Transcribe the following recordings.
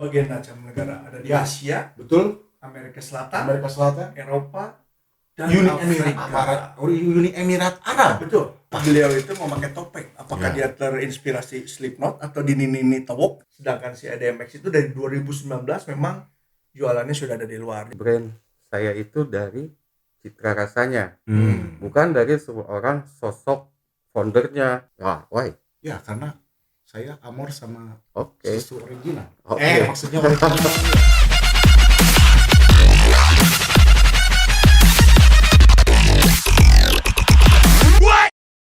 berbagai macam negara. Ada di Ya. Asia, Betul. Amerika Selatan, Amerika Selatan, Eropa, dan Uni Afrika. Emirat Arab. Betul. Beliau itu memakai topeng. Apakah Ya. dia terinspirasi Slipknot atau di Nini Tawok? Sedangkan si IDMX itu dari 2019 memang jualannya sudah ada di luar. Brand saya itu dari citra rasanya, Hmm. bukan dari seorang sosok foundernya. Why? Ya, karena saya amor sama Oke. susu original. Oke. Maksudnya original.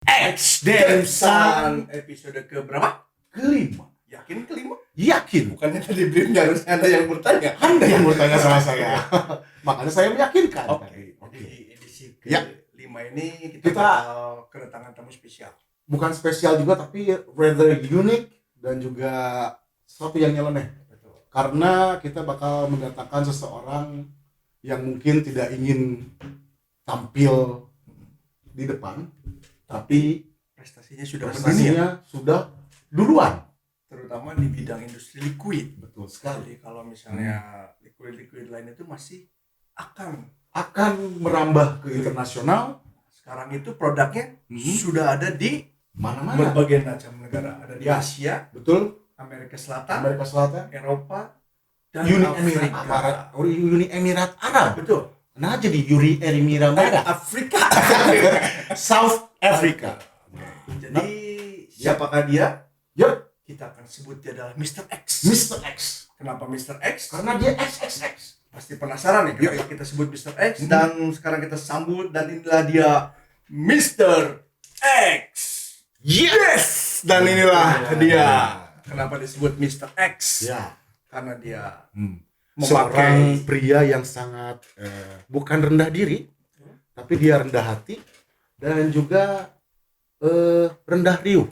X Demsan episode ke berapa? Kelima. Yakin kelima? Yakin. Bukannya tadi briefnya harus Anda yang bertanya. Anda yang bertanya sama saya. Makanya saya meyakinkan. Oke. Jadi edisi Ya. ke-5 ini kita Kita- bakal kedatangan tamu spesial. Bukan spesial juga, tapi rather unique dan juga sesuatu yang nyeleneh. Betul. Karena kita bakal mendatangkan seseorang yang mungkin tidak ingin tampil di depan, tapi Prestasinya sudah mendunia, prestasinya sudah duluan. terutama di bidang industri liquid. Betul sekali. Jadi kalau misalnya liquid lain itu masih akan. Akan merambah ke internasional Sekarang itu produknya Mhm. sudah ada di mana-mana. berbagai macam negara. Ada di Ya. Asia, Betul. Amerika Selatan, Amerika Selatan, Eropa, dan Uni Emirat Arab. Betul. Nah, jadi Emirat Arab. Afrika. South Africa. Jadi siapakah dia? Yup, Kita akan sebut dia adalah Mr. X. Mr. X. Kenapa Mr. X? Karena dia XXX. Pasti penasaran nih kenapa kita sebut Mr. X, dan sekarang kita sambut, dan inilah dia Mr. X. Yes. Dan inilah Ya. dia. Kenapa disebut Mr. X? Ya. Karena dia Seorang memakai pria yang sangat bukan rendah diri, tapi dia rendah hati dan juga rendah riuh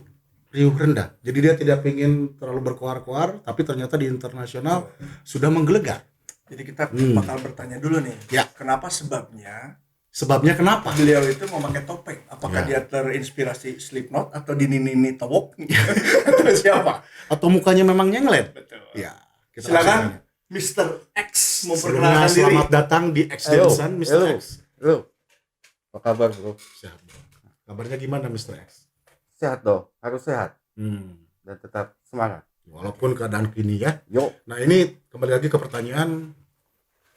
rendah. Jadi dia tidak ingin terlalu berkoar-koar, tapi ternyata di internasional sudah menggelegar. Jadi kita Hmm. bakal bertanya dulu nih, Ya. kenapa sebabnya Sebabnya kenapa? beliau itu memakai topeng? Apakah Ya. dia terinspirasi Slipknot atau di Nini Tawok? Atau siapa? Atau mukanya memang nyenglet? Betul. Ya. Kita Silakan langsung Mr. X aja. memperkenalkan diri. Selamat datang di X Densan, Mr. Halo. X. Halo. Apa kabar, bro? Sehat. Kabarnya gimana, Mr. X? Sehat dong, harus sehat Hmm. dan tetap semangat. Walaupun keadaan kini ya. Yuk. Nah, ini kembali lagi ke pertanyaan,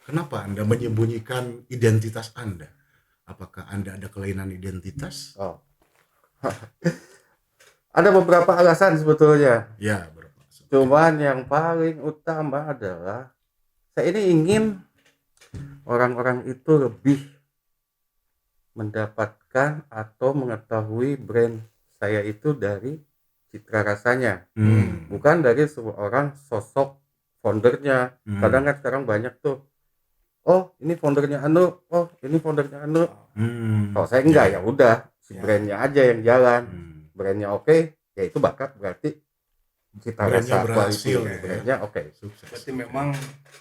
kenapa Anda menyembunyikan identitas Anda? Apakah Anda ada kelainan identitas? Oh. Ada beberapa alasan sebetulnya. Ya, berapa? Cuman yang paling utama adalah saya ini ingin orang-orang itu lebih mendapatkan atau mengetahui brand saya itu dari citra rasanya, bukan dari seorang sosok foundernya. Kadang kan sekarang banyak tuh, oh ini foundernya Anu, oh ini foundernya Anu. Kalau saya enggak, ya udah si Ya. brandnya aja yang jalan. Brandnya oke, ya itu bakat, berarti cita Brandnya rasa berhasil, quality, ya. brandnya oke. Sukses. Berarti memang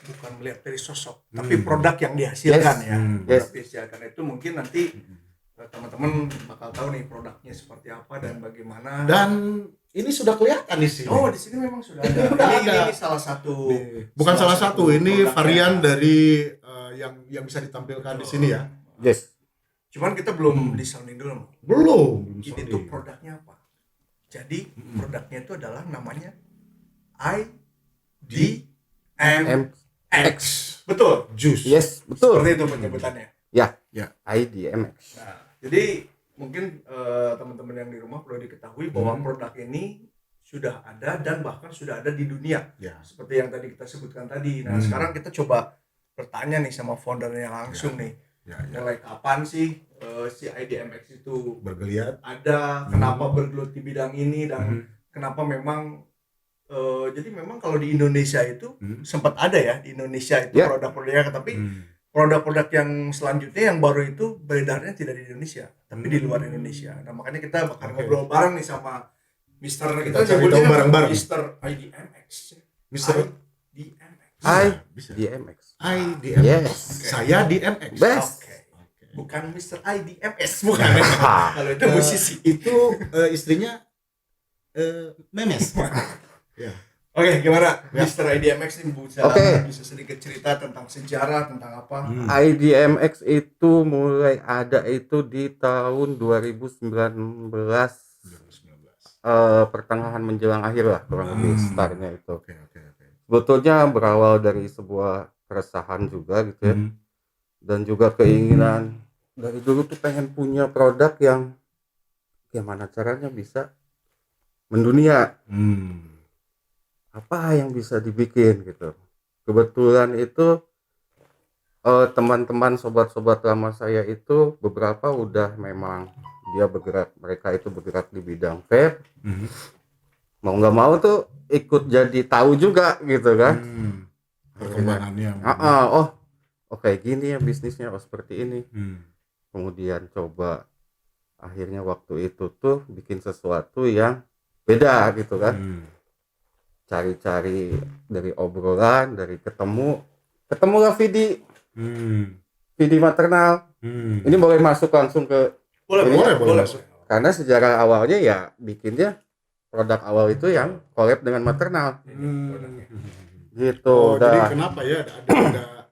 bukan melihat dari sosok, tapi produk yang dihasilkan. Yes. Ya. Yes. Produk dihasilkan itu mungkin nanti teman-teman bakal tahu nih produknya seperti apa dan bagaimana. Dan ini sudah kelihatan di sini. Oh, di sini memang sudah ada. Sudah ada. Ini salah satu. Bukan salah satu, ini produknya. varian dari yang bisa ditampilkan di sini ya. Yes. Cuman kita belum di-sounding dulu. Belum. Ini tuh produknya apa? Jadi produknya itu adalah namanya IDMX. Betul. Juice. Yes, betul. Seperti itu penyebutannya. Ya. Ya. IDMX. Nah, jadi mungkin teman-teman yang di rumah perlu diketahui bahwa produk ini sudah ada dan bahkan sudah ada di dunia. Ya. Seperti yang tadi kita sebutkan tadi. Nah, sekarang kita coba bertanya nih sama foundernya langsung nih. Ya. Mulai kapan sih si IDMX itu Bergeliat. ada, kenapa bergelut di bidang ini, dan kenapa memang jadi memang kalau di Indonesia itu sempat ada ya di Indonesia itu Ya. produk-produknya, tapi produk-produk yang selanjutnya yang baru itu beredarnya tidak di Indonesia tapi di luar Indonesia. Nah, makanya kita bakal ngobrol bareng nih sama Mister, kita cari nyebutnya tahu bareng-bareng. Mister IDMX. Mister IDMX. bisa. IDMX. IDMX. Yes. Saya DMX. Best. Oke. Bukan Mister IDMS, bukan. Kalau itu musisi. Itu istrinya Memes. Ya. Oke, gimana Ya. Mr. IDMX ini bisa sedikit cerita tentang sejarah, tentang apa? IDMX itu mulai ada itu di tahun 2019, 2019. pertengahan menjelang akhir lah kurang lebih startnya itu. Oke. Sebetulnya berawal dari sebuah keresahan juga gitu ya, dan juga keinginan dari dulu tuh pengen punya produk yang gimana caranya bisa mendunia, apa yang bisa dibikin gitu. Kebetulan itu teman-teman sobat-sobat lama saya itu beberapa udah memang mereka itu bergerak di bidang vape, mau nggak mau tuh ikut jadi tahu juga gitu kan. Perkembangannya. Kayak gini ya bisnisnya, seperti ini. Kemudian coba akhirnya waktu itu tuh bikin sesuatu yang beda gitu kan. Cari-cari dari obrolan, dari ketemulah Vidi maternal. Ini boleh masuk langsung ke Boleh. karena sejarah awalnya ya bikinnya produk awal itu yang collab dengan maternal. Gitu. Jadi kenapa ya ada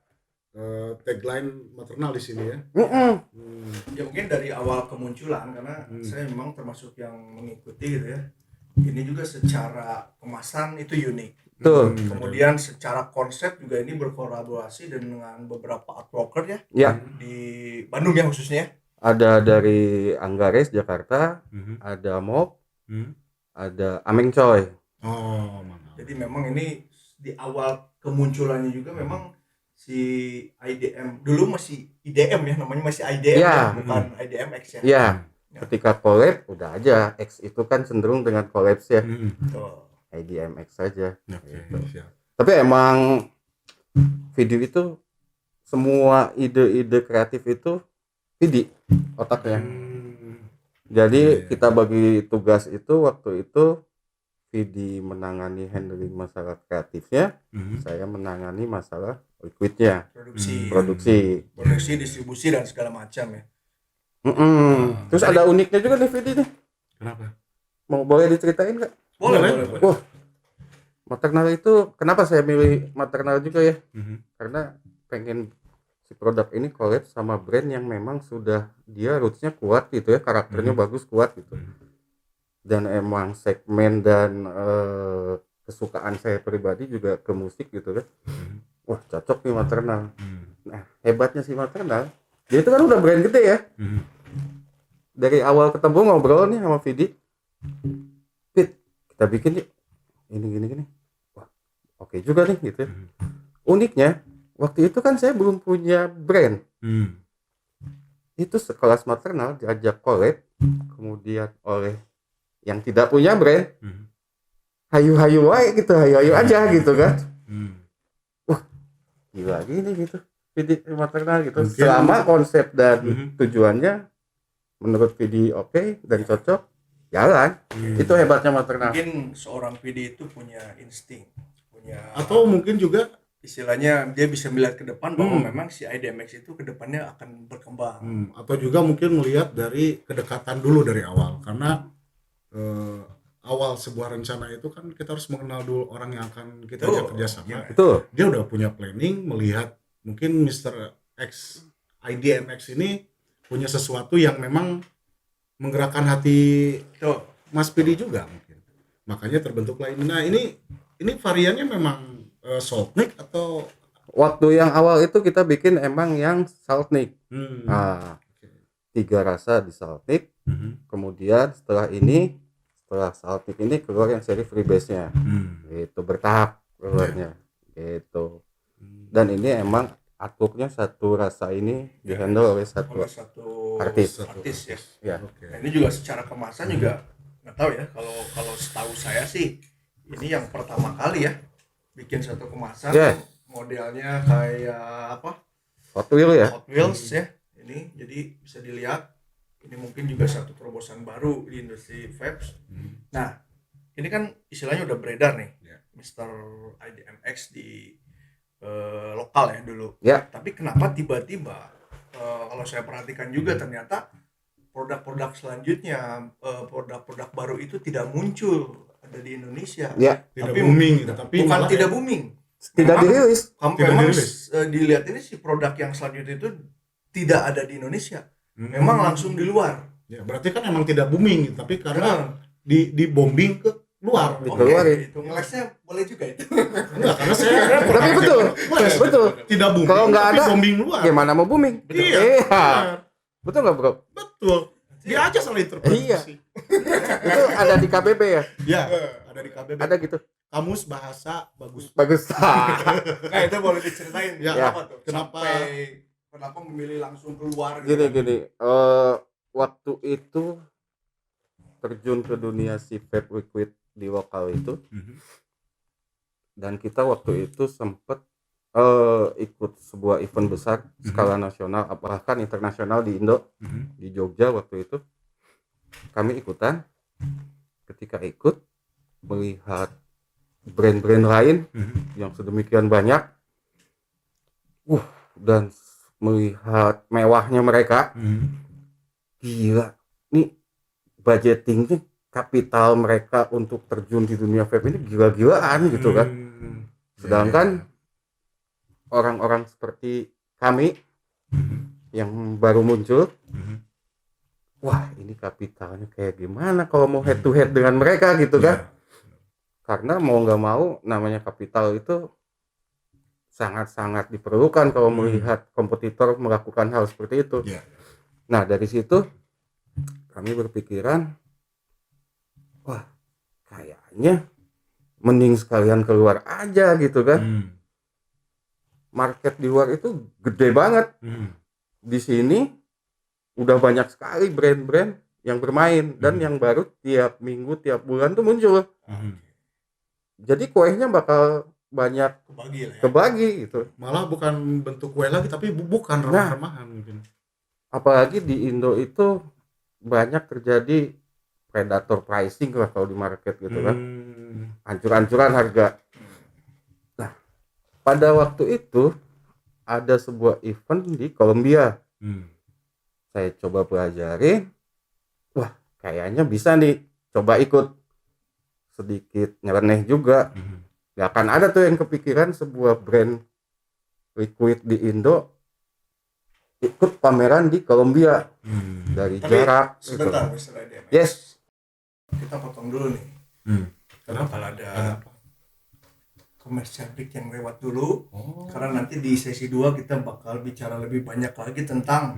tagline maternal di sini ya? Ya mungkin dari awal kemunculan karena saya memang termasuk yang mengikuti gitu ya. Ini juga secara kemasan itu unik. Tuh. Kemudian secara konsep juga ini berkolaborasi dengan beberapa art broker ya. Ya. Di Bandung ya khususnya. Ada dari Anggares Jakarta, ada Mok, ada Ameng Coy. Mantap. Jadi memang ini di awal kemunculannya juga memang si IDM dulu masih IDM ya, namanya masih IDM ya, bukan IDMX ya. Iya. Ketika collab udah aja, X itu kan cenderung dengan collab ya. IDMX saja. Siap. Tapi emang video itu semua ide-ide kreatif itu Vidi otaknya. Jadi kita bagi tugas itu waktu itu Vidi menangani handling masalah kreatifnya, saya menangani masalah liquidnya, produksi, distribusi dan segala macam ya. Terus ada uniknya juga nih Vidi nih. Kenapa? Boleh diceritain nggak? Boleh. Wah, maternal itu kenapa saya milih maternal juga ya? Karena pengen si produk ini collab sama brand yang memang sudah dia rootsnya kuat gitu ya, karakternya bagus, kuat gitu. Dan emang segmen dan kesukaan saya pribadi juga ke musik gitu kan. Wah, cocok nih maternal. Nah, hebatnya si maternal, dia itu kan udah brand gede ya. Dari awal ketemu ngobrol nih sama Vidi, Fit, kita bikin yuk ini gini. Wah, oke juga nih gitu. Uniknya waktu itu kan saya belum punya brand. Itu sekelas maternal diajak collab, kemudian oleh yang tidak punya brand, hayu-hayu aja gitu kan. Wah, gila gini gitu Vidi maternal gitu. Mungkin, selama konsep dan tujuannya menurut Vidi oke dan cocok, jalan. Itu hebatnya maternal. Mungkin seorang Vidi itu punya insting, atau mungkin juga istilahnya dia bisa melihat ke depan bahwa memang si IDMX itu ke depannya akan berkembang. Atau juga mungkin melihat dari kedekatan dulu dari awal, karena awal sebuah rencana itu kan kita harus mengenal dulu orang yang akan kita ajak kerjasama. Dia udah punya planning, melihat mungkin Mr. X IDMX ini punya sesuatu yang memang menggerakkan hati Mas Pidi juga mungkin. Makanya terbentuklah ini. Nah, ini variannya memang Saltnik atau waktu yang awal itu kita bikin emang yang Saltnik. 3 rasa di Saltnik. Kemudian setelah Saltnik ini keluar yang seri freebase-nya. Itu bertahap keluarnya. Gitu. Dan ini emang artwork-nya satu rasa ini dihandle oleh satu artis ya. Nah, ini juga secara kemasan juga nggak tahu ya, kalau setahu saya sih ini yang pertama kali ya bikin satu kemasan modelnya kayak apa, Hot Wheels ya. Ini jadi bisa dilihat ini mungkin juga satu terobosan baru di industri vapes. Nah, ini kan istilahnya udah beredar nih Mr. IDMX di lokal ya dulu. Tapi kenapa tiba-tiba kalau saya perhatikan juga ternyata produk-produk selanjutnya, produk-produk baru itu tidak muncul ada di Indonesia. Ya, Tidak Tapi booming gitu, tapi bukan malah tidak booming. tidak Memang- dirilis. Tidak Memang dirilis. dilihat ini si produk yang selanjutnya itu tidak ada di Indonesia. Hmm. Memang langsung di luar. Ya, berarti kan emang tidak booming gitu, tapi karena Nah, di bombing ke luar gitu. Oke. Keluar ya. itu ngelesnya boleh juga itu. Enggak, karena saya Tapi betul, betul. tidak booming. Kalau nggak tapi ada, bombing luar. Gimana mau booming? Iya. Iya. benar. Betul nggak bro? Betul. Dia aja salah interpretasi. Iya. Itu ada di KBB ya? Ya, ada di KBB. Ada gitu. Kamus bahasa bagus. Bagus. Nah, itu boleh diceritain Ya. kenapa tuh? Kenapa? Kenapa memilih langsung keluar Gini gitu? gini. Waktu itu terjun ke dunia si vape liquid di lokal itu, dan kita waktu itu sempet ikut sebuah event besar skala nasional, bahkan internasional di Indo, di Jogja waktu itu. Kami ikutan. Ketika ikut, melihat brand-brand lain yang sedemikian banyak, dan melihat mewahnya mereka, gila, nih budgetingnya, kapital mereka untuk terjun di dunia vape ini gila-gilaan gitu kan. Sedangkan orang-orang seperti kami yang baru muncul, wah ini kapitalnya kayak gimana kalau mau head to head dengan mereka gitu kan. Karena mau nggak mau namanya kapital itu sangat-sangat diperlukan kalau melihat kompetitor melakukan hal seperti itu. Iya. Nah dari situ kami berpikiran, wah kayaknya mending sekalian keluar aja gitu kan. Market di luar itu gede banget. Di sini udah banyak sekali brand-brand yang bermain, dan yang baru tiap minggu tiap bulan tuh muncul. Jadi kuenya bakal banyak Kebagi lah ya. kebagi gitu. Malah bukan bentuk kue lagi, tapi bukan remah-remahan mungkin. Apalagi di Indo itu banyak terjadi predator pricing lah kalau di market gitu kan. Hancur-hancuran harga. Nah, pada waktu itu ada sebuah event di Kolombia. Saya coba pelajari, wah kayaknya bisa nih, coba ikut. Sedikit nyeleneh juga. Gak akan ada tuh yang kepikiran sebuah brand liquid di Indo ikut pameran di Kolombia. Dari Tapi jarak sebentar, gitu. Mr. IDM. Yes. Kita potong dulu nih. Kenapa? Bakal ada commercial break yang lewat dulu. Karena nanti di sesi 2 kita bakal bicara lebih banyak lagi tentang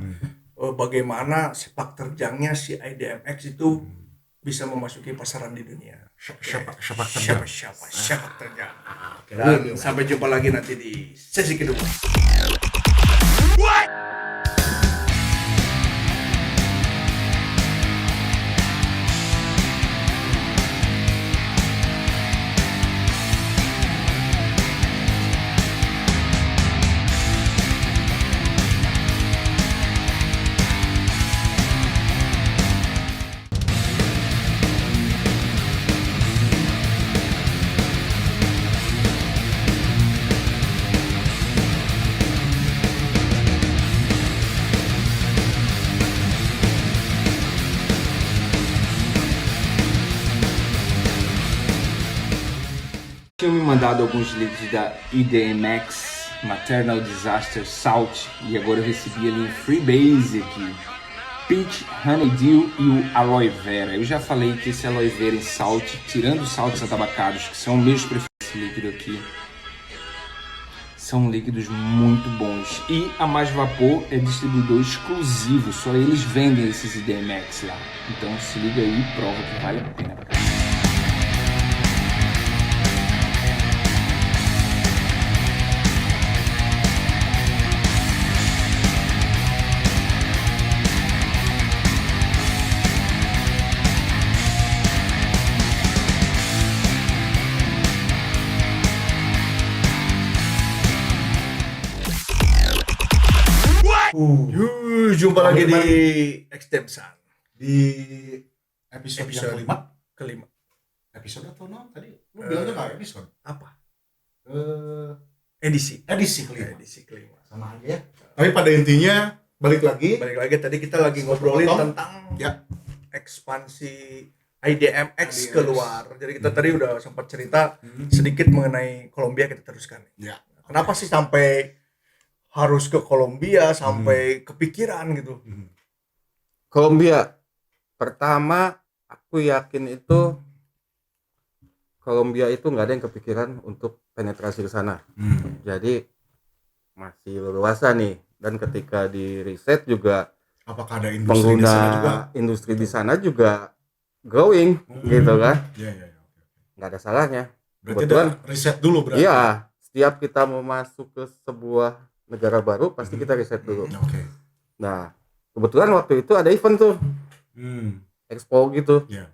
bagaimana sepak terjangnya si IDMX itu bisa memasuki pasaran di dunia. Siapa terjang. Dan sampai jumpa lagi nanti di sesi kedua. Tinham me mandado alguns links da IDMX, Maternal Disaster Salt, e agora eu recebi ali um Freebase aqui. Peach, Honeydew e o Aloe Vera. Eu já falei que esse Aloe Vera em Salt, tirando os saltos atabacados, que são meus preferidos, esse líquido aqui, são líquidos muito bons. E a Mais Vapor é distribuidor exclusivo, só eles vendem esses IDMX lá. Então se liga aí e prova que vale a pena pra caramba. Jumpa lagi di Extemsan Di episode yang kelima. Episode atau no? Tadi lu bilangnya nggak episode? Apa? Edisi kelima. Edisi kelima. Sama aja ya. Tapi pada intinya balik lagi. Balik lagi tadi kita lagi ngobrolin Potong. tentang Ya. ekspansi IDMX IDMX. keluar. Jadi kita tadi udah sempat cerita sedikit mengenai Kolombia, kita teruskan. Ya. Kenapa sih sampai harus ke Kolombia, sampai kepikiran gitu? Kolombia pertama aku yakin itu Kolombia itu nggak ada yang kepikiran untuk penetrasi ke sana. Jadi masih leluasa nih, dan ketika di riset juga Apakah ada industri di pengguna sana juga? industri di sana juga growing gitu kan, Iya, iya, iya. nggak ada salahnya. Berarti Kebetulan ada riset dulu berarti. iya, setiap kita mau masuk ke sebuah negara baru pasti kita riset dulu. Oke. Nah, kebetulan waktu itu ada event tuh, expo gitu, Iya.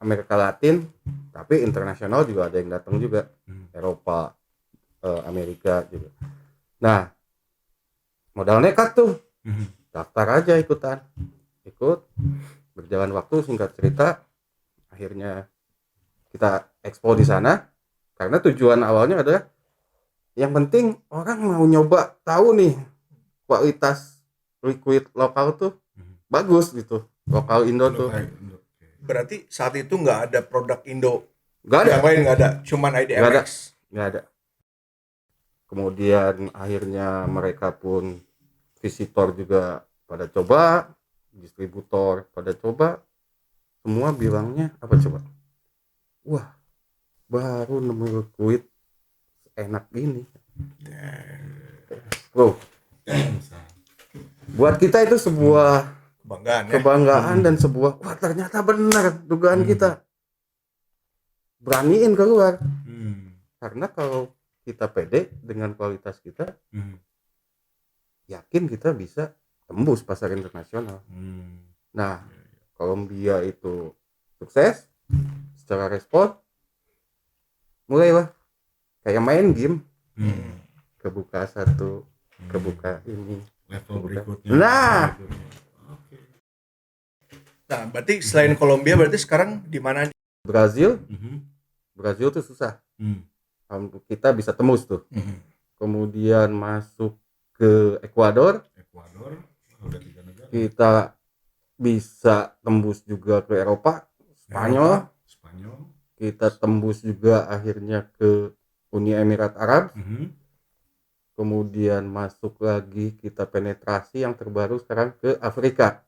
Amerika Latin, tapi internasional juga ada yang datang juga, Eropa, Amerika juga. Nah, modal nekat tuh, daftar aja ikutan, ikut. Berjalan waktu, singkat cerita, akhirnya kita expo di sana, karena tujuan awalnya adalah yang penting orang mau nyoba tahu nih kualitas liquid lokal tuh bagus gitu, lokal Indo tuh. Berarti saat itu nggak ada produk Indo, Gak ada, yang lain nggak ada, cuman IDMX. nggak ada. Kemudian akhirnya mereka pun visitor juga pada coba, distributor pada coba, semua bilangnya apa coba? Wah, baru nemu liquid enak gini. Bro, buat kita itu sebuah Kebanggaan ya. kebanggaan dan sebuah wah ternyata benar dugaan kita. Beraniin keluar. Karena kalau kita pede dengan kualitas kita, yakin kita bisa tembus pasar internasional. Nah, Kolombia itu sukses secara respon, mulailah kayak main game, kebuka satu, kebuka ini, Level berikutnya. Nah. Nah, berarti selain Kolombia, berarti sekarang di mana? Brazil tuh susah, kita bisa tembus tuh. Kemudian masuk ke Ekuador, Udah 3 negara. kita bisa tembus juga ke Eropa, Spanyol, kita tembus juga akhirnya ke Uni Emirat Arab. Kemudian masuk lagi, kita penetrasi yang terbaru sekarang ke Afrika.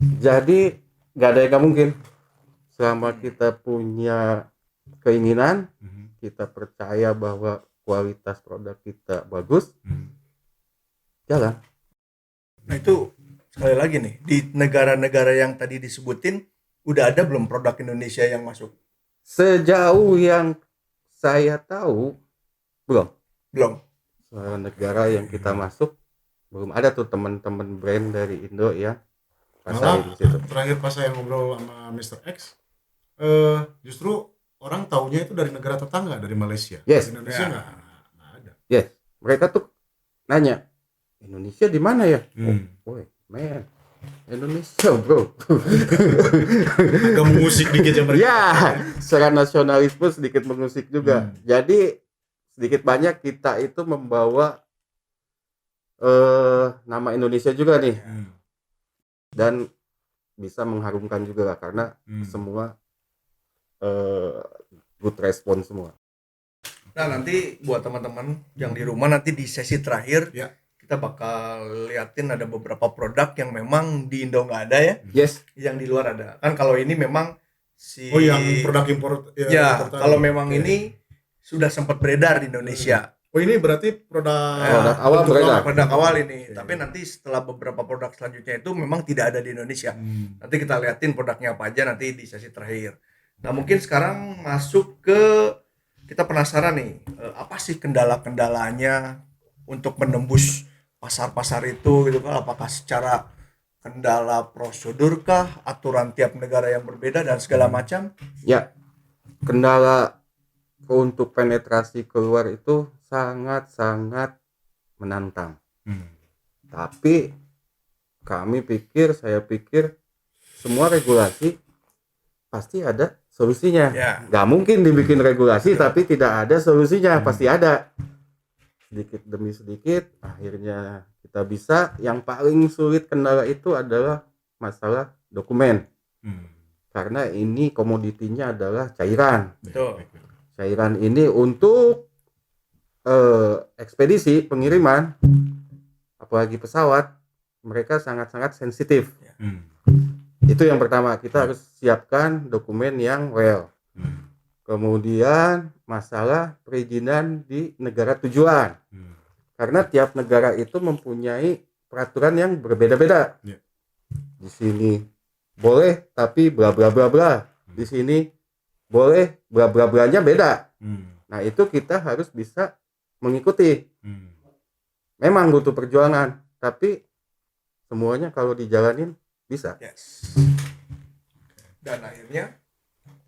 Jadi nggak ada yang nggak mungkin selama kita punya keinginan, kita percaya bahwa kualitas produk kita bagus, jalan. Nah itu sekali lagi nih, di negara-negara yang tadi disebutin udah ada belum produk Indonesia yang masuk? Sejauh yang saya tahu belum. Negara yang kita masuk belum ada tuh teman-teman brand dari Indo ya pasarin di situ. Terakhir pas saya ngobrol sama Mr. X, justru orang taunya itu dari negara tetangga, dari Malaysia. Yes. Indonesia nggak ada. Yes, mereka tuh nanya Indonesia di mana ya? Woi, man, Indonesia bro. Agak mengusik dikit ya mereka. Ya, secara nasionalisme sedikit mengusik juga. Jadi sedikit banyak kita itu membawa nama Indonesia juga nih, dan bisa mengharumkan juga lah, karena semua good respon semua. Nah nanti buat teman-teman yang di rumah, nanti di sesi terakhir Ya. kita bakal liatin ada beberapa produk yang memang di Indo nggak ada ya, Yes, yang di luar ada. Kan kalau ini memang si yang produk impor ya, impor kalau tadi. memang Oke. ini sudah sempat beredar di Indonesia. Ini berarti produk Produk awal bentuk beredar. Produk awal ini. Tapi nanti setelah beberapa produk selanjutnya itu memang tidak ada di Indonesia. Nanti kita liatin produknya apa aja nanti di sesi terakhir. Nah mungkin sekarang masuk ke, kita penasaran nih, apa sih kendala-kendalanya untuk menembus pasar-pasar itu gitu kan? Apakah secara kendala prosedur kah, aturan tiap negara yang berbeda dan segala macam? ya, kendala untuk penetrasi keluar itu sangat-sangat menantang. Tapi saya pikir semua regulasi pasti ada solusinya. Ya. Gak mungkin dibikin regulasi tapi tidak ada solusinya, pasti ada. Sedikit demi sedikit akhirnya kita bisa. Yang paling sulit kendala itu adalah masalah dokumen. karena ini komoditinya adalah cairan. Betul. Cairan ini untuk ekspedisi pengiriman, apalagi pesawat, mereka sangat-sangat sensitif. Itu yang pertama, kita harus siapkan dokumen yang well. Kemudian masalah perizinan di negara tujuan, karena tiap negara itu mempunyai peraturan yang berbeda-beda. Di sini boleh tapi bla bla bla bla, di sini boleh bla bla blanya beda. Nah itu kita harus bisa mengikuti. Memang butuh perjuangan, tapi semuanya kalau dijalanin bisa. Yes. Dan akhirnya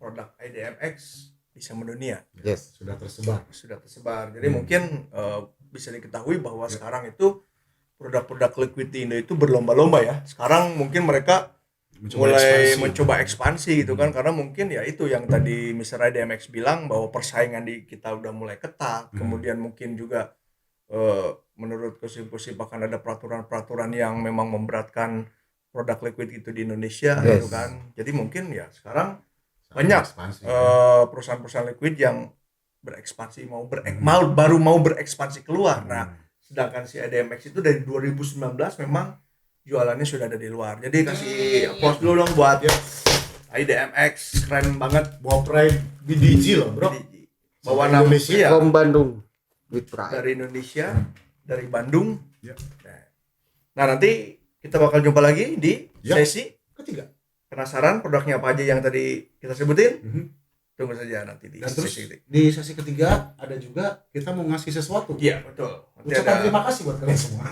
produk IDMX bisa mendunia. Yes. Sudah tersebar. Jadi mungkin bisa diketahui bahwa sekarang itu produk-produk liquidity Indo itu berlomba-lomba ya. Sekarang mungkin mereka mulai mencoba ekspansi gitu kan, karena mungkin ya itu yang tadi Mr. IDMX bilang bahwa persaingan di kita udah mulai ketat. Kemudian mungkin juga menurut gosip-gosip akan ada peraturan-peraturan yang memang memberatkan produk liquid itu di Indonesia gitu kan. Jadi mungkin ya sekarang banyak perusahaan-perusahaan liquid yang berekspansi baru mau berekspansi keluar. Nah, sedangkan si IDMX itu dari 2019 memang jualannya sudah ada di luar. Jadi kasih applause dulu dong buat IDMX, keren banget. Bawa pride BDG loh, bro. Bawa nama Indonesia From Bandung with pride. dari Indonesia, dari Bandung. Ya. Nah, nanti kita bakal jumpa lagi di sesi ketiga. Penasaran produknya apa aja yang tadi kita sebutin? Tunggu saja nanti di Dan terus sesi ketiga. di sesi ketiga ada juga kita mau ngasih sesuatu. Iya, betul. Nanti Ucapan ada terima kasih buat kalian semua.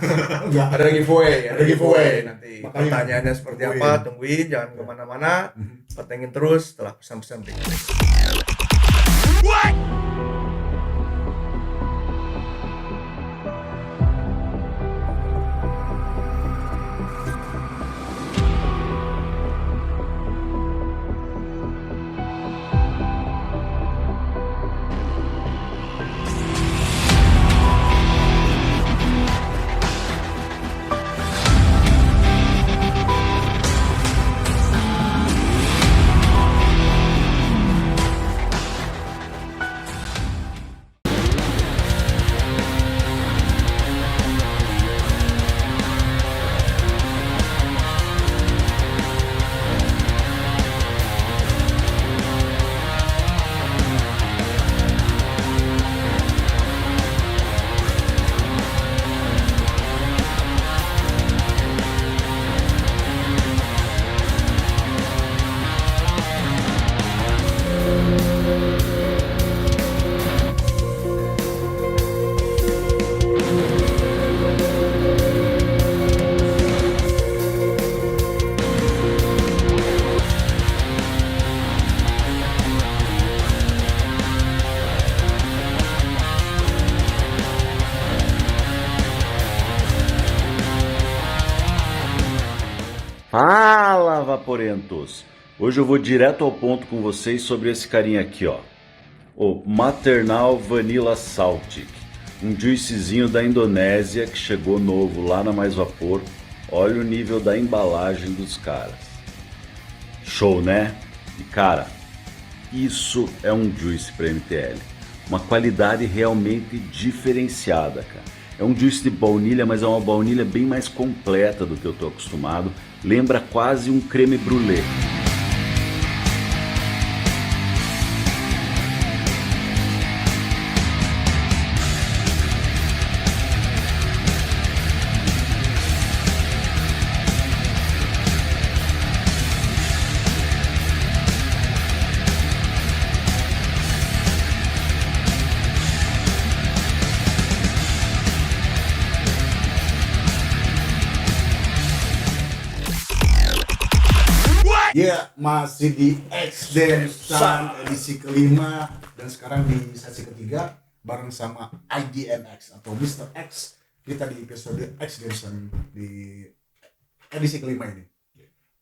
Ya. ada giveaway, Ada giveaway. Nanti Makanya pertanyaannya seperti apa, tungguin, jangan kemana-mana, pantengin terus setelah pesan-pesan berikut ini. Fala, vaporentos! Hoje eu vou direto ao ponto com vocês sobre esse carinha aqui, ó. O Maternal Vanilla Saltic, um juicezinho da Indonésia que chegou novo lá na Mais Vapor. Olha o nível da embalagem dos caras. Show, né? E cara, isso é um juice para MTL. Uma qualidade realmente diferenciada, cara. É um juice de baunilha, mas é uma baunilha bem mais completa do que eu tô acostumado. Lembra quase um creme brulee. Ya, masih di X Sun edisi kelima dan sekarang di sesi ketiga bareng sama IDMX atau Mr. X. Kita di episode X Sun di edisi kelima ini.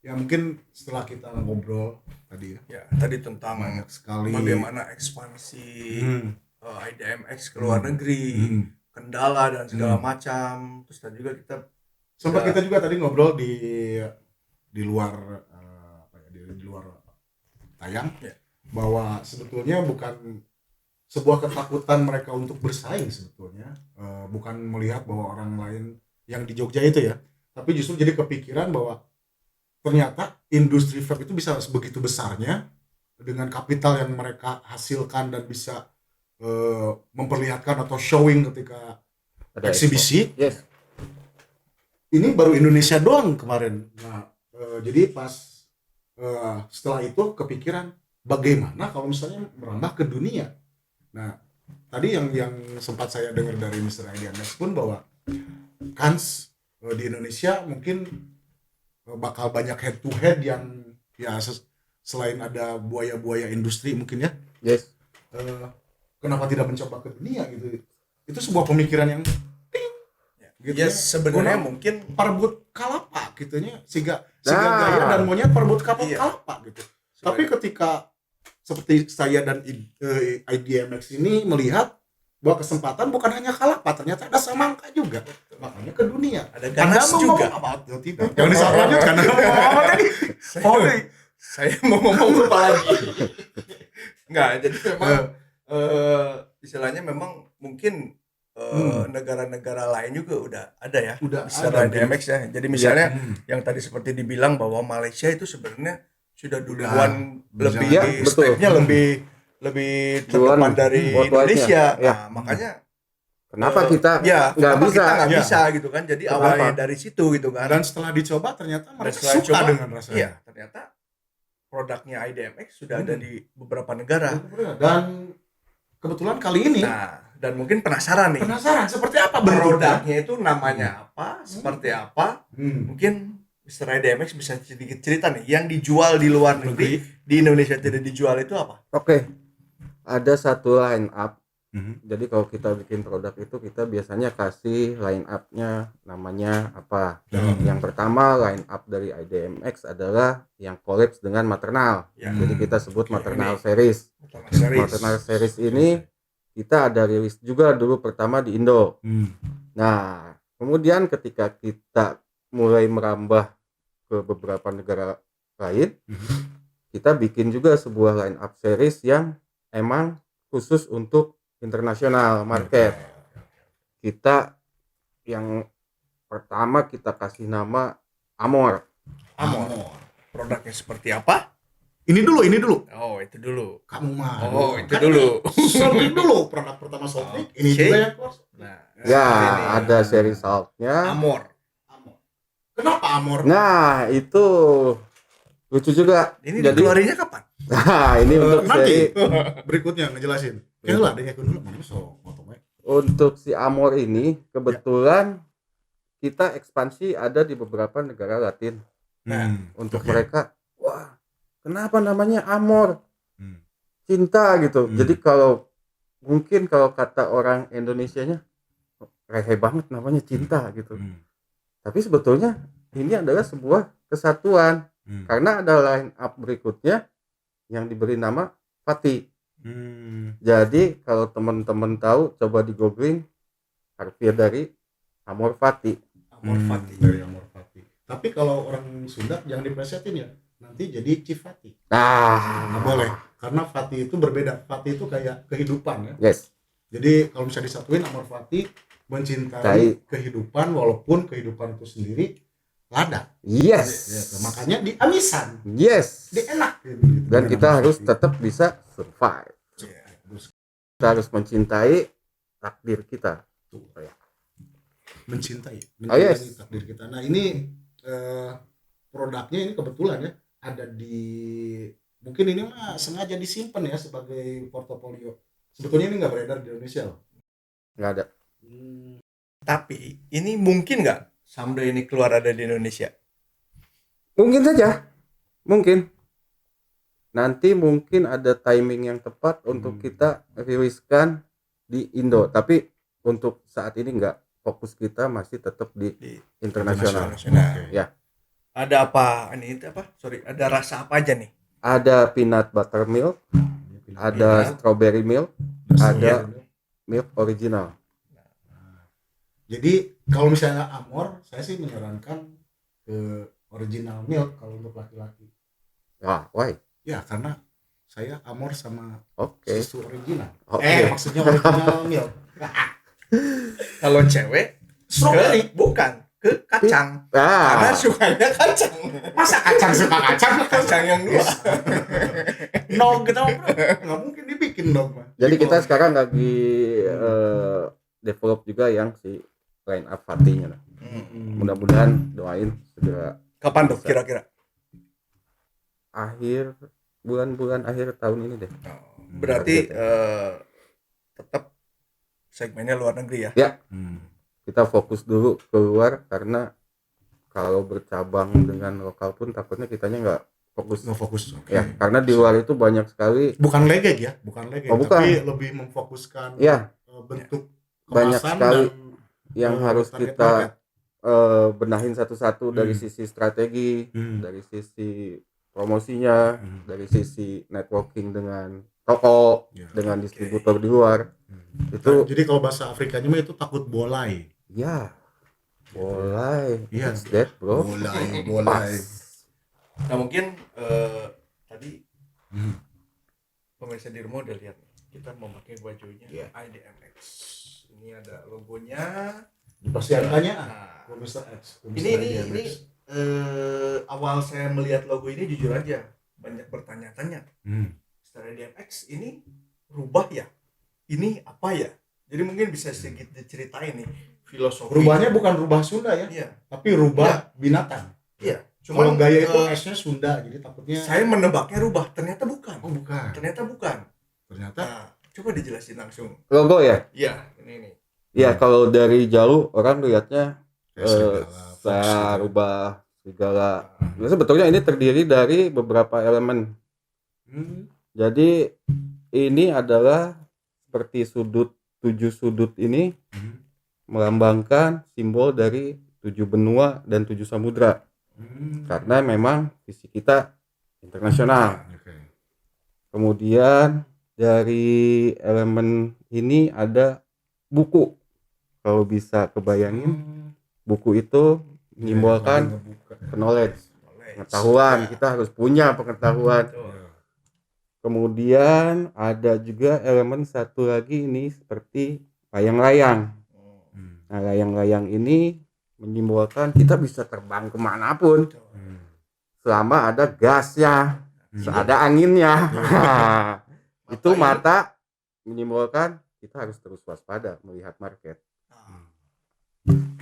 Ya mungkin setelah kita ngobrol tadi Ya, tadi tentang banyak sekali bagaimana ekspansi IDMX ke luar negeri, kendala dan segala macam. Terus dan juga sempat kita juga tadi ngobrol di luar di luar tayang, Ya. bahwa sebetulnya bukan sebuah ketakutan mereka untuk bersaing sebetulnya, bukan melihat bahwa orang lain yang di Jogja itu ya, tapi justru jadi kepikiran bahwa ternyata industri vape itu bisa sebegitu besarnya dengan kapital yang mereka hasilkan dan bisa memperlihatkan atau showing ketika Ada eksibisi. Yes. Ini baru Indonesia doang kemarin. Nah, jadi pas setelah itu kepikiran bagaimana kalau misalnya merambah ke dunia. Nah, tadi yang sempat saya dengar dari Mr. Aidianes pun bahwa kans di Indonesia mungkin bakal banyak head to head yang ya selain ada buaya-buaya industri mungkin ya. Yes. Kenapa tidak mencoba ke dunia gitu? Itu sebuah pemikiran yang gitu Ya sebenarnya Guna mungkin perebut kalapa gitunya, sehingga Nah. gaya dan monyet perebut Iya. kalapa gitu. Tapi ketika seperti saya dan IDMX ini melihat bahwa kesempatan bukan hanya kalapa, ternyata ada samangka juga. Makanya ke dunia. ada ganas Anda mau juga. ngomong apa? Oh, tidak. Jangan dilanjutkan. Anda mau ngomong apa tadi? Oh, Saya mau ngomong apa lagi? Enggak, jadi memang istilahnya memang mungkin negara-negara lain juga udah ada ya. Udah secara ada, DMX ya. Jadi misalnya Hmm. yang tadi seperti dibilang bahwa Malaysia itu sebenarnya sudah duluan Udah lebih Ya, betul. stepnya lebih Duluan terdepan dari worldwide-nya. Indonesia. Ya. Nah, makanya Kenapa kita ya nggak kenapa bisa? kita nggak Ya. bisa gitu kan? Jadi Kenapa? awalnya dari situ gitu kan. Dan setelah dicoba ternyata Dan mereka setelah suka coba, dengan rasanya. iya, ternyata produknya IDMX sudah ada di beberapa negara. Dan kebetulan kali ini Nah, dan mungkin penasaran nih. penasaran seperti apa bentuknya. Produknya itu namanya apa, seperti apa? Mungkin Mr. IDMX bisa sedikit cerita nih, yang dijual di luar negeri, di Indonesia tidak dijual itu apa? Oke. Ada satu line up. Mhm. Jadi kalau kita bikin produk itu kita biasanya kasih line up-nya namanya apa. Yang pertama line up dari IDMX adalah yang collabs dengan Maternal. Ya. Jadi kita sebut Oke, Maternal ini Series. Series. Maternal Series ini kita ada rilis juga dulu pertama di Indo. Nah, kemudian ketika kita mulai merambah ke beberapa negara lain, kita bikin juga sebuah line up series yang emang khusus untuk internasional market. Kita yang pertama kita kasih nama Amor. Amor. Produknya seperti apa? Ini dulu. Oh, itu dulu. Kamu mah. Oh, itu Kan dulu. Solvik dulu produk pertama Solvik. Ini Oke. juga yang keluar. Nah, Ya, ini. ada seri Salt-nya. Amor. Amor. Kenapa Amor? Nah, itu lucu juga. Ini Jadi, dikeluarinnya kapan? nah, ini untuk Nanti seri berikutnya ngejelasin. Kayaknya lah, deh dulu. Mana so motong we. untuk si Amor ini kebetulan kita ekspansi ada di beberapa negara Latin. Nah, Untuk Oke. mereka, wah, kenapa namanya Amor? Hmm. Cinta gitu. Hmm. Jadi kalau mungkin kalau kata orang Indonesianya receh banget namanya cinta gitu. Tapi sebetulnya ini adalah sebuah kesatuan karena ada line up berikutnya yang diberi nama Fatih. Jadi kalau teman-teman tahu coba di googling harfiah dari Amor Fatih. Amor Fatih. Dari Amor Fatih. Tapi kalau orang Sunda jangan diplesetin ya. Nanti jadi Cifati. Nah, Nggak boleh. Karena Fatih itu berbeda. Fatih itu kayak kehidupan ya. yes. Jadi kalau bisa disatuin Amor Fatih mencintai kehidupan walaupun kehidupan itu sendiri lada. Yes. Ya, makanya di amisan, Yes. di enak gitu. Dan Dengan kita Amor harus Fatih. tetap bisa survive. Iya. Kita harus mencintai takdir kita. mencintai Oh, yes. takdir kita. Nah ini produknya ini kebetulan ya ada di mungkin ini mah sengaja disimpan ya sebagai portofolio. Sebetulnya ini nggak beredar di Indonesia loh. Nggak ada. Tapi ini mungkin nggak someday ini keluar ada di Indonesia? Mungkin saja. Mungkin. Nanti mungkin ada timing yang tepat untuk kita riliskan di Indo. Tapi untuk saat ini nggak. Fokus kita masih tetap di internasional. Nah, Ya. ada apa? Ini apa? Sorry, ada rasa apa aja nih? Ada peanut buttermilk, ada strawberry milk, ada milk original. Jadi kalau misalnya Amor, saya sih menyarankan ke original milk kalau untuk laki-laki. Wah, why? Ya karena saya Amor sama Oke. susu original. Oke. Maksudnya original milk. Kalau cewek Strawberry. bukan ke kacang. Karena Ah, sukanya kacang. Masa kacang suka kacang? Kacang yang dua. Nog gitu bro. Nggak mungkin dibikin dong mah. jadi kita sekarang lagi develop juga yang si line up Fatihnya lah. Mudah-mudahan doain segera Kapan tuh kira-kira? akhir bulan-bulan akhir tahun ini deh. Berarti tetap segmennya luar negeri ya. Ya, kita fokus dulu keluar karena kalau bercabang dengan lokal pun takutnya kitanya nggak fokus. Nggak fokus. Oke. Ya, karena di luar itu banyak sekali Bukan legeg ya, bukan legeg, Oh, bukan. tapi lebih memfokuskan ya bentuk Banyak kemasan sekali dan yang harus target kita market. benahin satu-satu dari sisi strategi, dari sisi promosinya, dari sisi networking dengan toko, Ya. dengan distributor di luar. Itu Jadi kalau bahasa Afrikanya mah itu takut bolai. ya boleh. Iya. It's that, bro. Bolai, Pas. Nah mungkin tadi pemirsa di rumah udah lihat nih, kita memakai bajunya IDMX. Ini ada logonya. Pasti angkanya Nah, Mr. X. ini awal saya melihat logo ini jujur aja banyak bertanya-tanya. Star IDMX ini rubah ya? Ini apa ya? Jadi mungkin bisa sedikit diceritain nih filosofi. Rubahnya bukan rubah Sunda ya, Iya, tapi rubah binatang. iya. Kalau Cuman gaya itu S-nya Sunda, jadi takutnya. saya menebaknya rubah, ternyata bukan. Oh bukan. Ternyata bukan. Ternyata Nah, coba dijelasin langsung. Logo ya? Iya, ini. Ya kalau dari jauh orang lihatnya kayak serigala, fox saya gitu. rubah segala. Ya, sebetulnya ini terdiri dari beberapa elemen. Jadi ini adalah seperti tujuh sudut ini melambangkan simbol dari 7 benua dan 7 samudra. Karena memang visi kita internasional. Oke. Kemudian dari elemen ini ada buku. Kalau bisa kebayangin, buku itu menyimbolkan knowledge, pengetahuan. Kita harus punya pengetahuan. Kemudian ada juga elemen satu lagi ini seperti layang-layang. Nah, layang-layang ini menyimbolkan kita bisa terbang kemanapun selama ada gasnya, ada anginnya. Itu mata menyimbolkan kita harus terus waspada melihat market,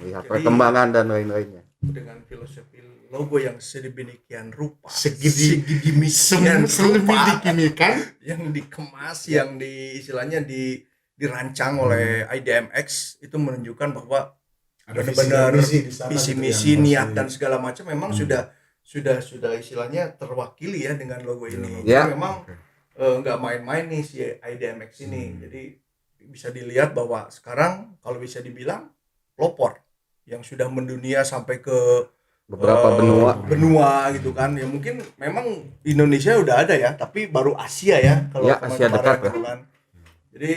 melihat Jadi, perkembangan dan lain-lainnya. dengan filosofi logo yang sedemikian rupa, Sedemikian rupa, dikinikan. yang dikemas, yang istilahnya dirancang oleh IDMX, itu menunjukkan bahwa Ada benar-benar visi misi, niat dan segala macam memang sudah istilahnya terwakili ya dengan logo ini. Ya. Jadi memang nggak main-main nih si IDMX ini. Jadi bisa dilihat bahwa sekarang kalau bisa dibilang pelopor yang sudah mendunia sampai ke Beberapa benua gitu kan. Ya mungkin memang Indonesia udah ada ya, tapi baru Asia ya kalau Ya, Asia kemarin dekat gitu kan. Jadi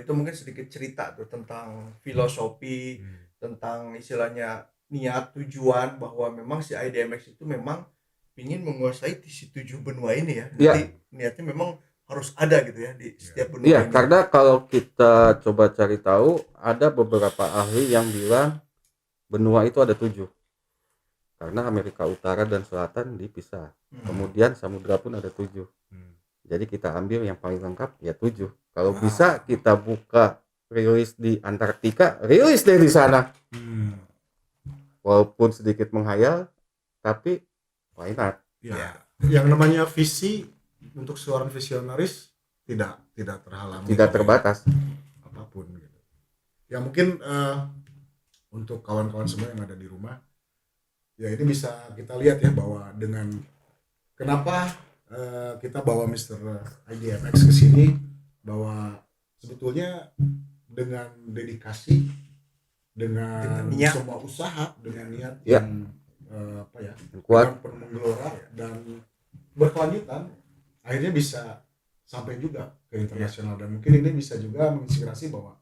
itu mungkin sedikit cerita tuh tentang filosofi, tentang istilahnya niat, tujuan bahwa memang si IDMX itu memang ingin menguasai si 7 benua ini ya. Ya. Jadi niatnya memang harus ada gitu ya di setiap benua Iya, ini. karena kalau kita coba cari tahu, ada beberapa ahli yang bilang benua itu ada 7. Karena Amerika Utara dan Selatan dipisah. Kemudian samudra pun ada 7. Jadi kita ambil yang paling lengkap ya 7. Kalau bisa kita buka rilis di Antartika, rilis deh di sana. Walaupun sedikit menghayal, tapi why not? Ya. Yang namanya visi untuk seorang visionaris tidak terhalangi Tidak oleh terbatas. apapun gitu. Ya mungkin untuk kawan-kawan semua yang ada di rumah, ya ini bisa kita lihat ya bahwa dengan kenapa kita bawa Mr. IDMX ke sini, bahwa sebetulnya dengan dedikasi, dengan niat. semua usaha, dengan niat Ya. yang Kuat. dengan penuh menggelora dan berkelanjutan, akhirnya bisa sampai juga ke internasional. Dan mungkin ini bisa juga menginspirasi bahwa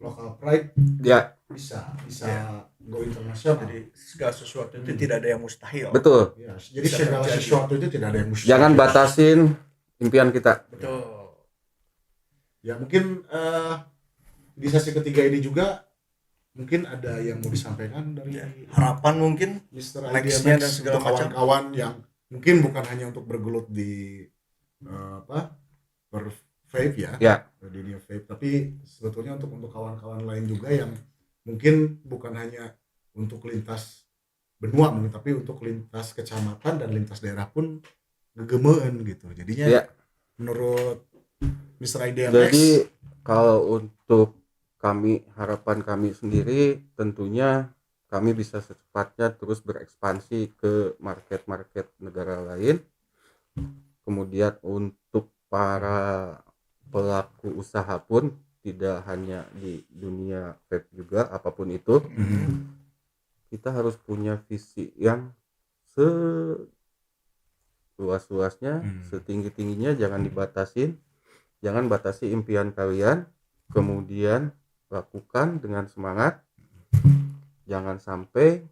local pride Ya, bisa go internasional. Jadi segala sesuatu itu tidak ada yang mustahil. betul. Ya, jadi Bisa segala terjadi. sesuatu itu tidak ada yang mustahil. Jangan batasin impian kita. Betul. Ya mungkin di sesi ketiga ini juga mungkin ada yang mau disampaikan dari Ya, harapan mungkin Mr. nextnya IDMX dan segala untuk macam. kawan-kawan yang mungkin bukan hanya untuk bergelut di per vape ya, Ya. di dunia vape, tapi sebetulnya untuk kawan-kawan lain juga yang mungkin bukan hanya untuk lintas benua mungkin, tapi untuk lintas kecamatan dan lintas daerah pun ngegemeun gitu. Jadinya Ya. menurut Mr. IDMX, Jadi kalau untuk kami, harapan kami sendiri tentunya kami bisa secepatnya terus berekspansi ke market-market negara lain. Kemudian untuk para pelaku usaha pun tidak hanya di dunia vape juga, apapun itu, kita harus punya visi yang seluas-luasnya, setinggi-tingginya, jangan dibatasin, jangan batasi impian kalian, kemudian lakukan dengan semangat, jangan sampai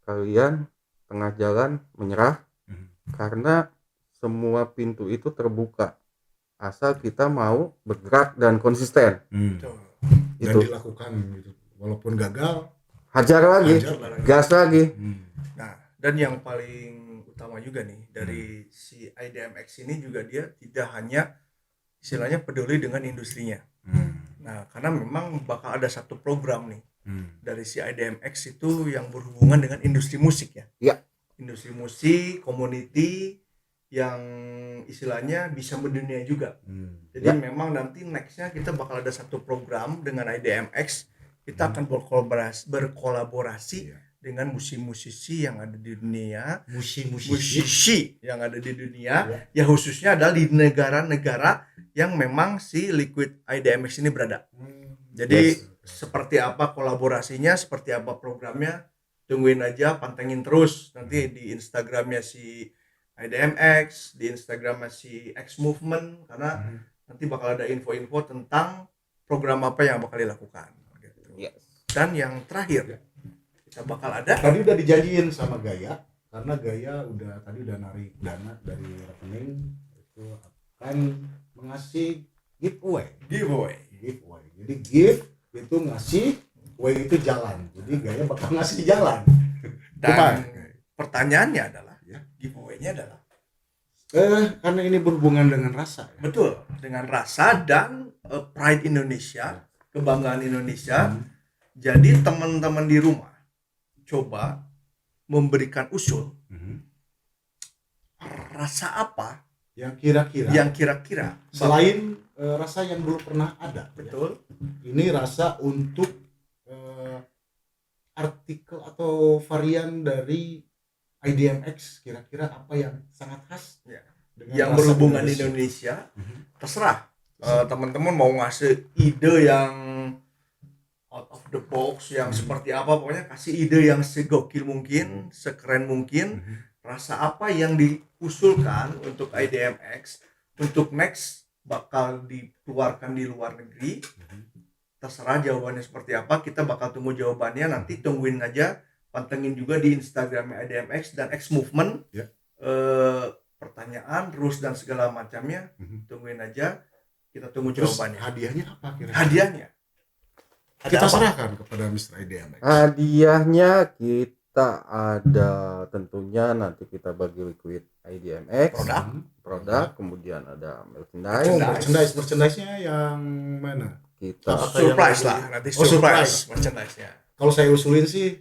kalian tengah jalan menyerah, karena semua pintu itu terbuka asal kita mau bergerak dan konsisten. Betul. dan Itu dilakukan gitu. Walaupun gagal, hajar lagi, hajar lagi. gas lagi. Nah, dan yang paling utama juga nih dari si IDMX ini juga dia tidak hanya istilahnya peduli dengan industrinya. Nah, karena memang bakal ada satu program nih dari si IDMX itu yang berhubungan dengan industri musik ya. Ya. Industri musik, community yang istilahnya bisa mendunia juga. Jadi Ya. memang nanti nextnya kita bakal ada satu program dengan IDMX. Kita akan berkolaborasi Iya. dengan musisi-musisi yang ada di dunia, musisi musisi yang ada di dunia, Ya. ya khususnya adalah di negara-negara yang memang si Liquid IDMX ini berada. Jadi seperti apa kolaborasinya, seperti apa programnya, tungguin aja, pantengin terus nanti di Instagramnya si IDMX, di Instagramnya si X Movement, karena nanti bakal ada info-info tentang program apa yang bakal dilakukan. Gitu. Yes. Dan yang terakhir, kita bakal ada Tadi udah dijanjiin sama Gaya, karena Gaya tadi udah narik dana dari rekening, itu akan mengasih giveaway. Jadi gift itu ngasih, way itu jalan. Jadi Gaya bakal ngasih jalan. dan Gimana? pertanyaannya adalah Ya. giveaway-nya adalah Karena ini berhubungan dengan rasa ya. betul dengan rasa dan pride Indonesia, kebanggaan Indonesia. Jadi teman-teman di rumah coba memberikan usul rasa apa Yang kira-kira yang kira-kira selain rasa yang belum pernah ada. betul Ini rasa untuk artikel atau varian dari IDMX, kira-kira apa yang sangat khas Ya. dengan yang rasa berhubungan Indonesia. Terserah teman-teman mau ngasih ide yang out of the box yang seperti apa, pokoknya kasih ide yang segokil mungkin, sekeren mungkin. Rasa apa yang diusulkan untuk IDMX untuk next bakal dikeluarkan di luar negeri, terserah jawabannya seperti apa, kita bakal tunggu jawabannya, nanti tungguin aja, pantengin juga di Instagramnya IDMX dan X Movement. Ya. Pertanyaan, rules dan segala macamnya, tungguin aja, kita tunggu Terus jawabannya. hadiahnya apa kira-kira? Hadiahnya ada Kita apa? serahkan kepada Mr. IDMX. Hadiahnya kita ada tentunya nanti kita bagi Liquid IDMX produk, kemudian ada merchandise. Merchandise-nya yang mana? Kita Apa Surprise yang- lah, nanti Oh, surprise. surprise merchandise-nya. Kalau saya usulin sih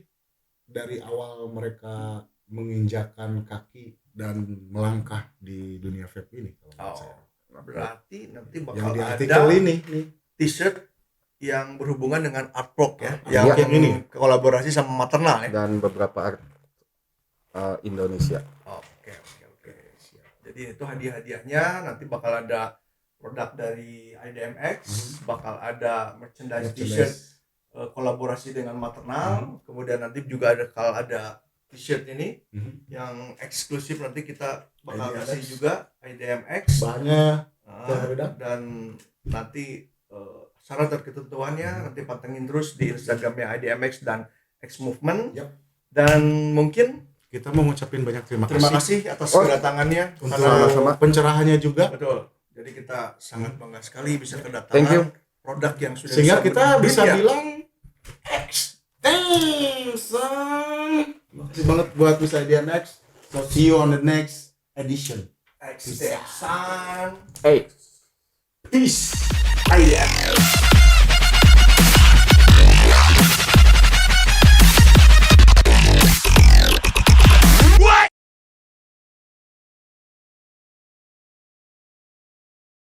dari awal mereka menginjakan kaki dan melangkah di dunia vape ini. Kalau menurut saya. Berarti nanti Yang bakal di ada artikel ini nih. t-shirt yang berhubungan dengan artwork ya, Iya, yang ini. kolaborasi sama Maternal ya. dan beberapa art Indonesia. Oke, siap. Jadi itu hadiah-hadiahnya, nanti bakal ada produk dari IDMX, bakal ada merchandise t-shirt kolaborasi dengan Maternal, kemudian nanti juga ada t-shirt ini yang eksklusif, nanti kita bakal IDMX. kasih juga IDMX. Bahannya Ah, beda. dan nanti syarat dan ketentuannya nanti pantengin terus di Instagramnya IDMX dan X Movement. Yap. Dan mungkin kita mau ngucapin banyak terima Terima kasih kasih atas Oh. kedatangannya. untuk Sama-sama. pencerahannya juga, Betul. Jadi kita sangat bangga sekali bisa Thank you. kedatangan produk yang sudah sehingga kita bisa berdunia. bilang thanks. Terima kasih banget buat Miss Idea Next. So see you on the next edition. Extension. Hey. Peace. IDMX.